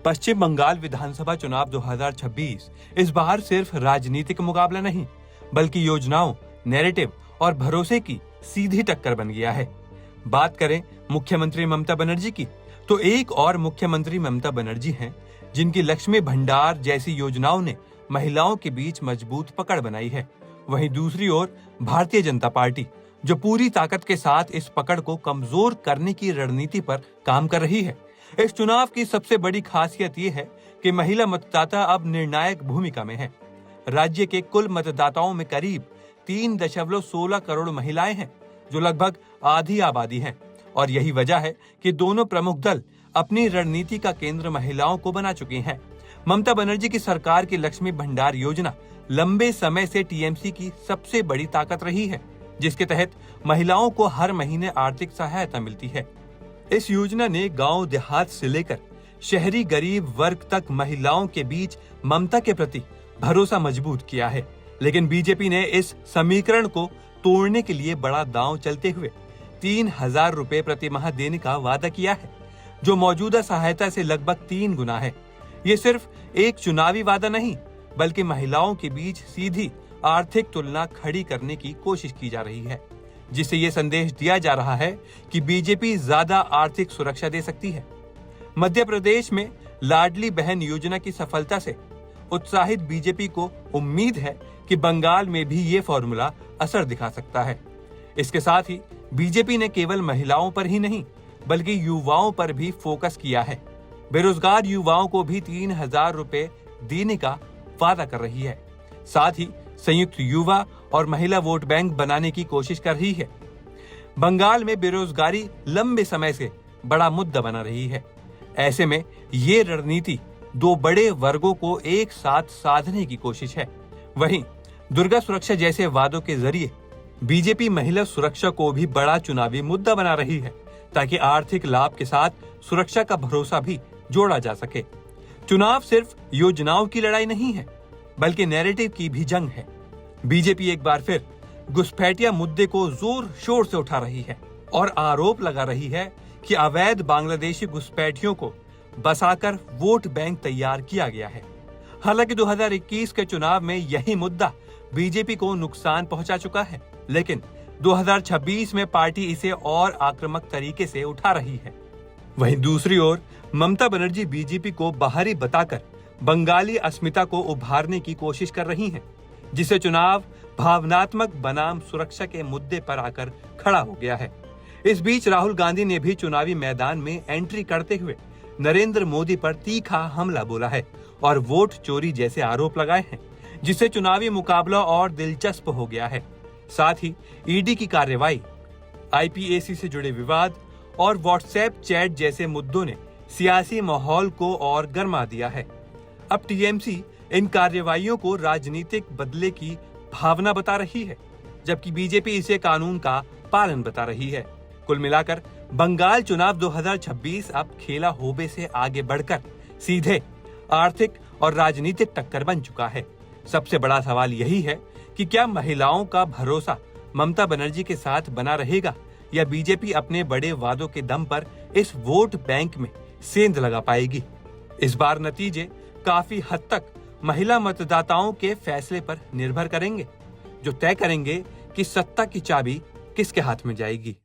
पश्चिम बंगाल विधानसभा चुनाव 2026 इस बार सिर्फ राजनीतिक मुकाबला नहीं, बल्कि योजनाओं, नैरेटिव और भरोसे की सीधी टक्कर बन गया है। बात करें मुख्यमंत्री ममता बनर्जी की, तो एक और मुख्यमंत्री ममता बनर्जी हैं, जिनकी लक्ष्मी भंडार जैसी योजनाओं ने महिलाओं के बीच मजबूत पकड़ बनाई है। वहीं दूसरी ओर भारतीय जनता पार्टी, जो पूरी ताकत के साथ इस पकड़ को कमजोर करने की रणनीति पर काम कर रही है। इस चुनाव की सबसे बड़ी खासियत ये है कि महिला मतदाता अब निर्णायक भूमिका में है। राज्य के कुल मतदाताओं में करीब 3.16 करोड़ महिलाएं हैं, जो लगभग आधी आबादी हैं, और यही वजह है कि दोनों प्रमुख दल अपनी रणनीति का केंद्र महिलाओं को बना चुके हैं। ममता बनर्जी की सरकार की लक्ष्मी भंडार योजना लंबे समय से टीएमसी की सबसे बड़ी ताकत रही है, जिसके तहत महिलाओं को हर महीने आर्थिक सहायता मिलती है। इस योजना ने गांव देहात से लेकर शहरी गरीब वर्ग तक महिलाओं के बीच ममता के प्रति भरोसा मजबूत किया है। लेकिन बीजेपी ने इस समीकरण को तोड़ने के लिए बड़ा दांव चलते हुए 3,000 रुपए प्रति माह देने का वादा किया है, जो मौजूदा सहायता से लगभग 3 गुना है। ये सिर्फ एक चुनावी वादा नहीं, बल्कि महिलाओं के बीच सीधी आर्थिक तुलना खड़ी करने की कोशिश की जा रही है, जिससे ये संदेश दिया जा रहा है कि बीजेपी ज्यादा आर्थिक सुरक्षा दे सकती है। मध्य प्रदेश में लाडली बहन योजना की सफलता से उत्साहित बीजेपी को उम्मीद है कि बंगाल में भी ये फॉर्मूला असर दिखा सकता है। इसके साथ ही बीजेपी ने केवल महिलाओं पर ही नहीं, बल्कि युवाओं पर भी फोकस किया है। बेरोजगार युवाओं को भी 3,000 रुपए देने का वादा कर रही है। साथ ही संयुक्त युवा और महिला वोट बैंक बनाने की कोशिश कर रही है। बंगाल में बेरोजगारी लंबे समय से बड़ा मुद्दा बना रही है। ऐसे में ये रणनीति दो बड़े वर्गों को एक साथ साधने की कोशिश है। वहीं दुर्गा सुरक्षा जैसे वादों के जरिए बीजेपी महिला सुरक्षा को भी बड़ा चुनावी मुद्दा बना रही है, ताकि आर्थिक लाभ के साथ सुरक्षा का भरोसा भी जोड़ा जा सके। चुनाव सिर्फ योजनाओं की लड़ाई नहीं है, बल्कि नैरेटिव की भी जंग है। बीजेपी एक बार फिर घुसपैठिया मुद्दे को जोर शोर से उठा रही है और आरोप लगा रही है कि अवैध बांग्लादेशी घुसपैठियों को बसाकर वोट बैंक तैयार किया गया है। हालांकि 2021 के चुनाव में यही मुद्दा बीजेपी को नुकसान पहुंचा चुका है, लेकिन 2026 में पार्टी इसे और आक्रामक तरीके से उठा रही है। वहीं दूसरी ओर ममता बनर्जी बीजेपी को बाहरी बताकर बंगाली अस्मिता को उभारने की कोशिश कर रही हैं, जिसे चुनाव भावनात्मक बनाम सुरक्षा के मुद्दे पर आकर खड़ा हो गया है। इस बीच राहुल गांधी ने भी चुनावी मैदान में एंट्री करते हुए नरेंद्र मोदी पर तीखा हमला बोला है और वोट चोरी जैसे आरोप लगाए हैं, जिससे चुनावी मुकाबला और दिलचस्प हो गया है। साथ ही ईडी की कार्रवाई, आईपीएसी से जुड़े विवाद और व्हाट्सएप चैट जैसे मुद्दों ने सियासी माहौल को और गर्मा दिया है। अब टीएमसी इन कार्रवाइयों को राजनीतिक बदले की भावना बता रही है, जबकि बीजेपी इसे कानून का पालन बता रही है। कुल मिलाकर बंगाल चुनाव 2026 अब खेला होबे से आगे बढ़कर सीधे आर्थिक और राजनीतिक टक्कर बन चुका है। सबसे बड़ा सवाल यही है कि क्या महिलाओं का भरोसा ममता बनर्जी के साथ बना रहेगा, या बीजेपी अपने बड़े वादों के दम पर इस वोट बैंक में सेंध लगा पाएगी। इस बार नतीजे काफी हद तक महिला मतदाताओं के फैसले पर निर्भर करेंगे, जो तय करेंगे कि सत्ता की चाबी किसके हाथ में जाएगी।